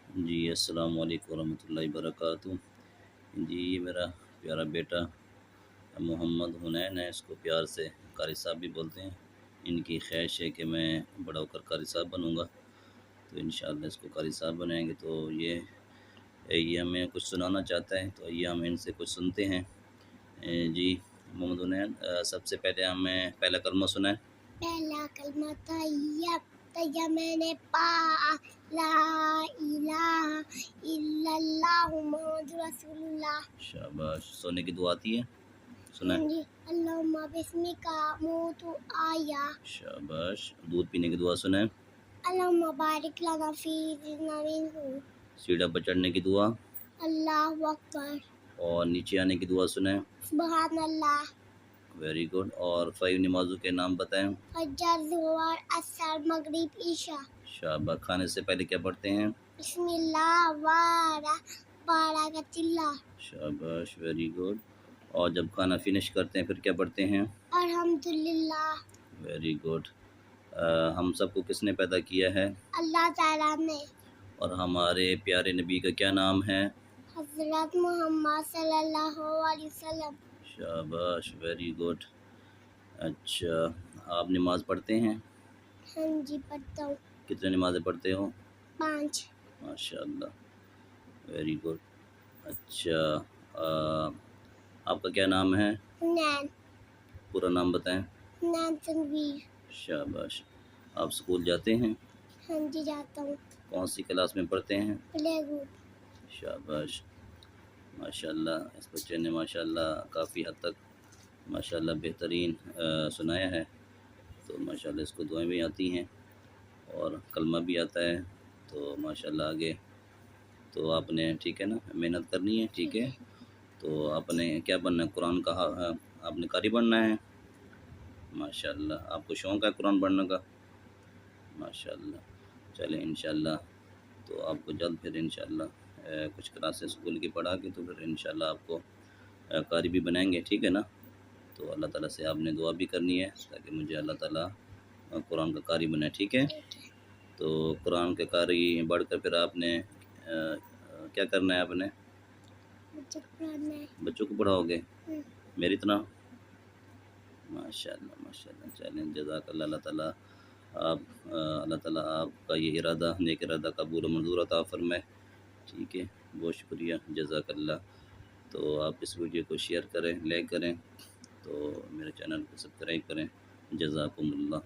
جی السلام علیکم ورحمۃ اللہ وبرکاتہ۔ جی یہ میرا پیارا بیٹا محمد حنین ہے، اس کو پیار سے قاری صاحب بھی بولتے ہیں۔ ان کی خواہش ہے کہ میں بڑا ہو کر قاری صاحب بنوں گا، تو انشاءاللہ اس کو قاری صاحب بنائیں گے۔ تو یہ ہمیں کچھ سنانا چاہتا ہے، تو یہ ہم ان سے کچھ سنتے ہیں۔ جی محمد حنین، سب سے پہلے ہمیں پہلا کلمہ سنائیں۔ پہلا کلمہ طیب طیب میں نے پا لا الہ الا اللہ محمد رسول اللہ۔ شاباش۔ سونے کی دعا آتی ہے؟ سنائیں۔ جی اللہم بسمک موت آیا۔ شاباش۔ دودھ پینے کی دعا سنائیں۔ اللہم بارک لنا فی رزقنا منہ۔ سیڑھا پر چڑھنے کی دعا اللہ اکبر۔ اور نیچے آنے کی دعا سنائیں۔ سبحان اللہ۔ Very good. اور 5 نمازوں کے نام بتائیں۔ فجر ظہر عصر مغرب عشاء۔ شاباش۔ کھانے سے پہلے کیا پڑھتے ہیں؟ بسم اللہ بارکۃ اللہ۔ شاباش، ویری گڈ۔ اور جب کھانا فنش کرتے ہیں پھر کیا پڑھتے ہیں؟ الحمدللہ۔ Very good. ہم سب کو کس نے پیدا کیا ہے؟ اللہ تعالیٰ نے۔ اور ہمارے پیارے نبی کا کیا نام ہے؟ حضرت محمد صلی اللہ علیہ وسلم۔ شاباش، ویری گڈ۔ اچھا، آپ نماز پڑھتے ہیں؟ ہاں جی پڑھتا ہوں۔ کتنے نمازیں پڑھتے ہو؟ 5۔ ماشاء اللہ، ویری گڈ۔ اچھا، آپ کا کیا نام ہے؟ حنین۔ پورا نام بتائیں۔ حنین تنویر۔ شاباش۔ آپ اسکول جاتے ہیں؟ ہاں جی جاتا ہوں۔ کون سی کلاس میں پڑھتے ہیں؟ Play group. شاباش، ماشاء اللہ۔ اس بچے نے ماشاء اللہ کافی حد تک ماشاء اللہ بہترین سنایا ہے، تو ماشاء اللہ اس کو دعائیں بھی آتی ہیں اور کلمہ بھی آتا ہے، تو ماشاء اللہ آگے تو آپ نے ٹھیک ہے نا محنت کرنی ہے، ٹھیک ہے۔ تو آپ نے کیا بننا ہے؟ قرآن کا آپ نے قاری بننا ہے؟ ماشاء اللہ۔ آپ کو شوق ہے قرآن پڑھنے کا؟ ماشاء اللہ۔ چلیں انشاءاللہ تو آپ کو جلد پھر انشاءاللہ کچھ کلاسیں اسکول کی پڑھا کے تو پھر انشاءاللہ آپ کو قاری بھی بنائیں گے، ٹھیک ہے نا۔ تو اللہ تعالیٰ سے آپ نے دعا بھی کرنی ہے تاکہ مجھے اللہ تعالیٰ قرآن کا قاری بنائے، ٹھیک ہے۔ تو قرآن کے قاری بڑھ کر پھر آپ نے کیا کرنا ہے؟ آپ نے بچوں کو پڑھاؤ گے میری طرح؟ ماشاء اللہ ماشاء اللہ۔ چلیں جزاک اللہ، اللہ تعالیٰ آپ کا یہ ارادہ نیک ارادہ قبول و منظور عطا فرمائے، ٹھیک ہے۔ بہت شکریہ، جزاک اللہ۔ تو آپ اس ویڈیو کو شیئر کریں، لائک کریں، تو میرے چینل کو سبسکرائب کریں، جزاکم اللہ۔